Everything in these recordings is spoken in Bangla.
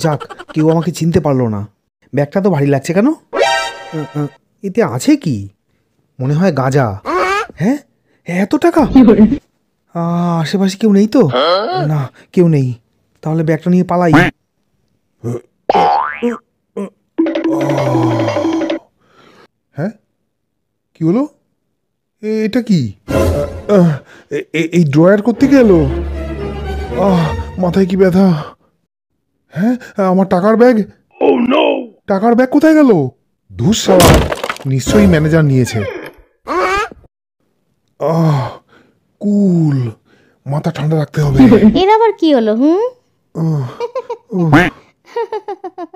যাক, কেউ আমাকে চিনতে পারলো না। ব্যাগটা তো ভারী লাগছে কেন? এতে আছে কি? মনে হয় গাঁজা। হ্যাঁ, এত টাকা! আশেপাশে কেউ নেই তো? না, কেউ নেই। তাহলে ব্যাগটা নিয়ে পালাই। হ্যাঁ, কি হলো? এটা কি? এই ড্রয়ার করতে গেল? মাথায় কি ব্যথা! হ্যাঁ, আমার টাকার ব্যাগ! টাকার ব্যাগ কোথায় গেল? ধুস শালা, নিশ্চয়ই ম্যানেজার নিয়েছে। কুল, মাথা ঠান্ডা রাখতে হবে। এর আবার কি হলো?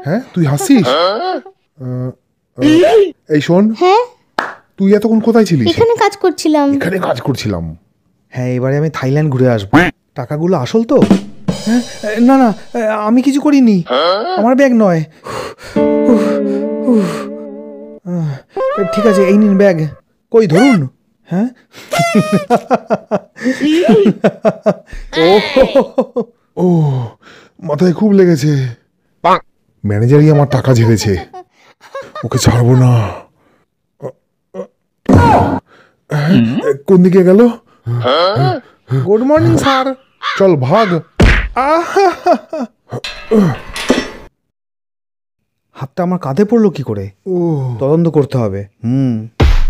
হ্যাঁ, তুই হাসিস? এই শোন, হ্যাঁ, তুই এতক্ষণ কোথায় ছিলিস? এখানে কাজ করছিলাম। এখানে কাজ করছিলাম? হ্যাঁ, এবারে আমি থাইল্যান্ড ঘুরে আসবো। টাকাগুলো আসল তো? হ্যাঁ, না না, আমি কিছু করিনি। আমার ব্যাগ নয়। ঠিক আছে, এই নিন ব্যাগ। কই ধরুন। হ্যাঁ, ও মাথায় খুব লেগেছে। ম্যানেজারই আমার টাকা ঝেড়েছে, ওকে ছাড়বো না। কোন দিকে গেল? Good morning sir. চল ভাগ। হাতটা আমার কাঁধে পড়লো কি করে? ও, তদন্ত করতে হবে।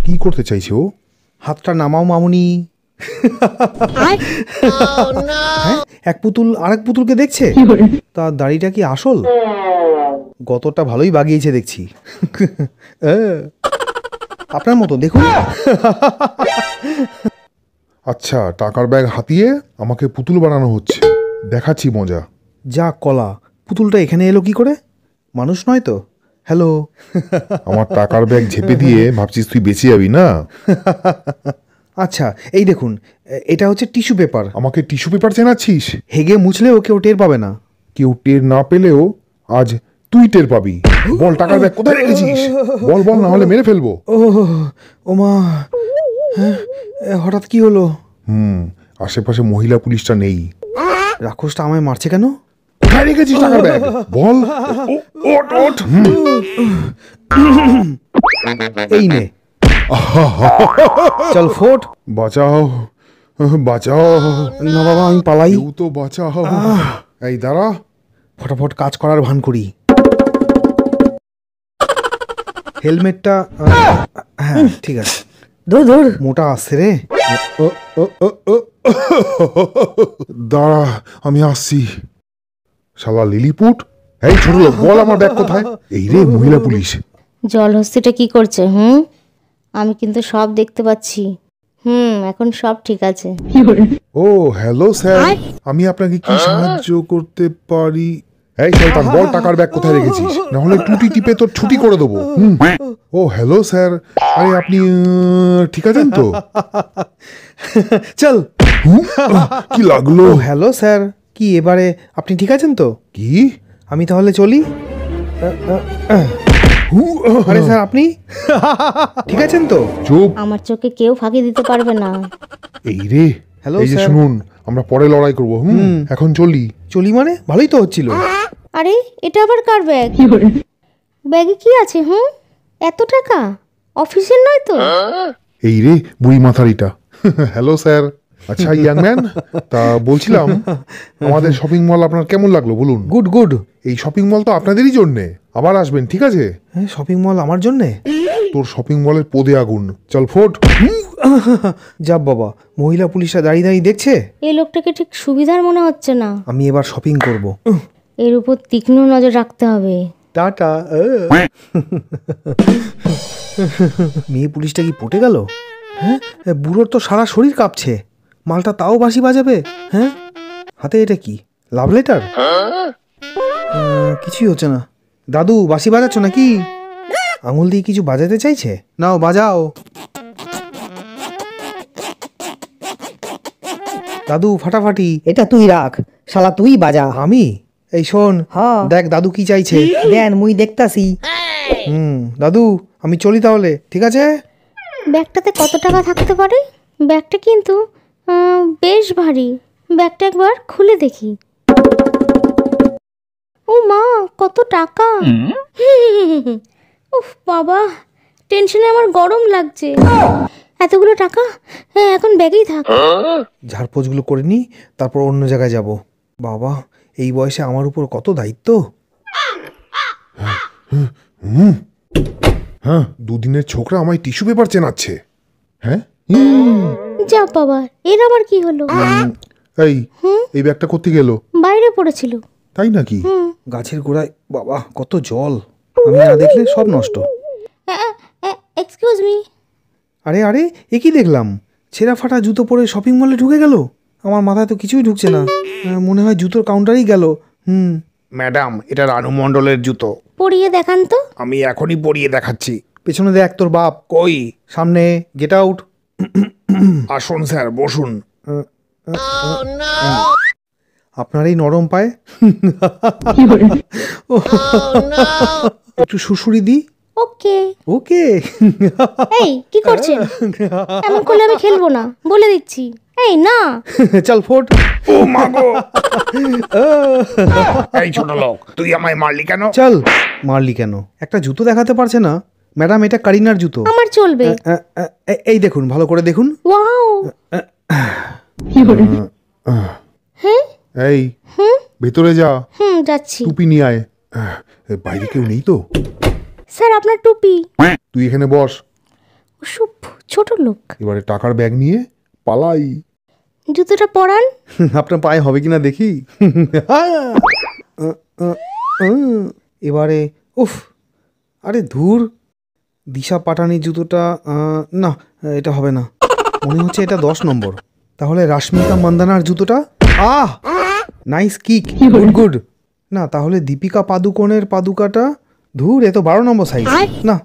কি করতে চাইছে ও? হাতটা নামাও মামুনি। হ্যাঁ, এক পুতুল আরেক পুতুলকে দেখছে। তার দাড়িটা কি আসল? গতটা ভালোই বাগিয়েছে দেখছি। আপনার মতো দেখুন। আচ্ছা, টাকার ব্যাগ হাতিয়ে আমাকে পুতুল বানানো হচ্ছে, দেখাচ্ছি মজা। যা কলা, পুতুলটা এখানে এলো কি করে? মানুষ নয় তো? হ্যালো। আমার টাকার ব্যাগ ঝেপে দিয়ে ভাবছিস তুই বেঁচে যাবি না? আচ্ছা, এই দেখুন, এটা হচ্ছে টিস্যু পেপার। আমাকে টিস্যু পেপার চেনাচ্ছিস? হেগে মুছলেও কেউ টের পাবে না। কেউ টের না পেলেও আজ তুই টের পাবি। বল, টাকার ব্যাগ কোথায় রেখেছিস? বল বল, না হলে মেরে ফেলবো। ও মা, হ্যাঁ, হঠাৎ কি হলো? আশেপাশে মহিলা পুলিশটা নেই। রাক্ষসটা আমায় মারছে কেন? কোথায় রেখেছিস টাকার ব্যাগ? বল। ওঠ ওঠ। এই নে। চল ফোট। বাঁচাও, বাঁচাও। না বাবা, আমি পালাই। কেউ তো বাঁচাও। এই দাঁড়া, ফটাফট কাজ করার ভান করি। হেলমেটটা, হ্যাঁ ঠিক আছে। ধর ধর, মোটা আসছে রে। দাঁড়া, আমি আসছি। শালা লিলিপুট! এই ছোট লোক, বল আমার ব্যাগ কোথায়? এই রে মহিলা পুলিশ। জলহস্তিটা কি করছে? আমি কিন্তু সব দেখতে পাচ্ছি। এখন সব ঠিক আছে। ও হ্যালো স্যার, আমি আপনাকে কি সাহায্য করতে পারি? এই শয়তান, বল টাকার ব্যাগ কোথায় রেখেছিস, না হলে টুটি টিপে তোর ছুটি করে দেবো। ও হ্যালো স্যার, আরে আপনি ঠিক আছেন তো? চল। কি লাগলো? হ্যালো স্যার, কি এবারে আপনি ঠিক আছেন তো? কি? আমি তাহলে চলি। আরে স্যার, আপনি ঠিক আছেন তো? চুপ। আমার চোখে কেউ ফাঁকি দিতে পারবে না। এই রে, হ্যালো এই যে স্যার। শুনুন, আমরা পরে লড়াই করবো। এখন চলি। চলি মানে? ভালোই তো হচ্ছিল। আরে, এটা আবার কার ব্যাগ? ব্যাগে কি আছে? এত টাকা অফিসের নয় তো? এই রে বুড়ি মাথারিটা। Hello sir. আচ্ছা ইয়াংম্যান, তা বলছিলাম আমাদের শপিং মল আপনার কেমন লাগলো বলুন? Good good. এই শপিং মল তো আপনাদেরই জন্যে, আবার আসবেন ঠিক আছে? শপিং মল আমার জন্যে? তোর শপিং মলের পদে আগুন। চল ফোট। যা বাবা, মহিলা পুলিশরা দাঁড়িয়ে দাঁড়িয়ে দেখছে। এই লোকটাকে ঠিক সুবিধার মনে হচ্ছে না। আমি এবার শপিং করব। এর উপর তীক্ষ্ণ নজর রাখতে হবে। টাটা। মেয়ে পুলিশটা কি পটে গেল? হ্যাঁ, বুড়োর তো সারা শরীর কাঁপছে, মালটা তাও বাঁশি বাজাবে? হ্যাঁ, হাতে এটা কি, লাভ লেটার? কিছুই হচ্ছে না। দাদু, বাঁশি বাজাচ্ছ নাকি? আঙুল দিয়ে কিছু বাজাতে চাইছে। নাও বাজাও। দাদু ফাটাফাটি। এটা তুই রাখ, শালা তুই বাজা। আমি? এই শোন, দেখ দাদু কি চাইছে। দেন, মুই দেখতাছি। দাদু আমি চলি তাহলে, ঠিক আছে? ব্যাগটাতে কত টাকা থাকতে পারে? ব্যাগটা কিন্তু বেশ ভারী। ব্যাগটা একবার খুলে দেখি। মা, কত টাকা! উফ বাবা, টেনশনে আমার গরম লাগছে। এতগুলো টাকা, হ্যাঁ এখন ব্যাগেই থাক। ঝাড়পোছগুলো করে নিই, তারপর অন্য জায়গায় যাব। বাবা, এই বয়সে আমার উপর কত দায়িত্ব। হ্যাঁ, দুদিনের ছোকরা আমায় টিস্যু পেপার চেনাচ্ছে। হ্যাঁ, যা বাবা, এর আবার কি হলো? এই ব্যাগটা কোথায় গেল? বাইরে পড়েছিল। তাই নাকি? গাছের গোড়ায়, বাবা কত জল, আমি না দেখলে সব নষ্ট। Excuse me. আরে আরে, এ কি দেখলাম? ছেঁড়া ফাটা জুতো পরে শপিং মলে ঢুকে গেল। আমার মাথায় তো কিছুই ঢুকছে না। মনে হয় জুতোর কাউন্টারেই গেল। ম্যাডাম, এটা রানু মণ্ডলের জুতো। পরিয়ে দেখান তো। আমি এখনই পরিয়ে দেখাচ্ছি। পেছনে দেখ তোর বাপ কই, সামনে গেট আউট। আসুন স্যার, বসুন। আপনার এই নরম পায়ে একটু সুড়সুড়ি দি। ওকে ওকে। এই কি করছেন? এমন করলে আমি খেলবো না, বলে দিচ্ছি। এই না, চল ফোট। ও মা গো! এই ছোট লোক, তুই আমায় মারলি কেন? চল। মারলি কেন? একটা জুতো দেখাতে পারছে না ম্যাডাম, এটা কারিনার জুতো। আমার চলবে। এই দেখুন, ভালো করে দেখুন। ওয়াও। হ্যাঁ এই, ভেতরে যা, যাচ্ছি। টুপি নিয়ে আয়। বাইরে কেউ নেই তো? স্যার আপনার টুপি। তুই এখানে বস। ওসব ছোট লোক। এবারে টাকার ব্যাগ নিয়ে পালাই। জুতোটা পরান। আপনার পায়ে হবে কিনা দেখি। এবারে উফ, আরে ধুর, দিশা পাটানির জুতোটা না, এটা হবে না। মনে হচ্ছে এটা 10 নম্বর। তাহলে রাশ্মিকা মান্দানার জুতোটা। Nice kick, good good. না, তাহলে দীপিকা পাদুকোনের পাদুকাটা। ধুর, এ তো 12 নম্বর সাইজ। না,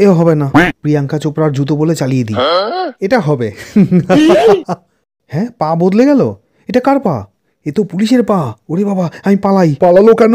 এ হবে না। প্রিয়াঙ্কা চোপড়ার জুতো বলে চালিয়ে দিই, এটা হবে। হ্যাঁ, পা বদলে গেল। এটা কার পা? এ তো পুলিশের পা। ওরে বাবা, আমি পালাই। পালালো কেন?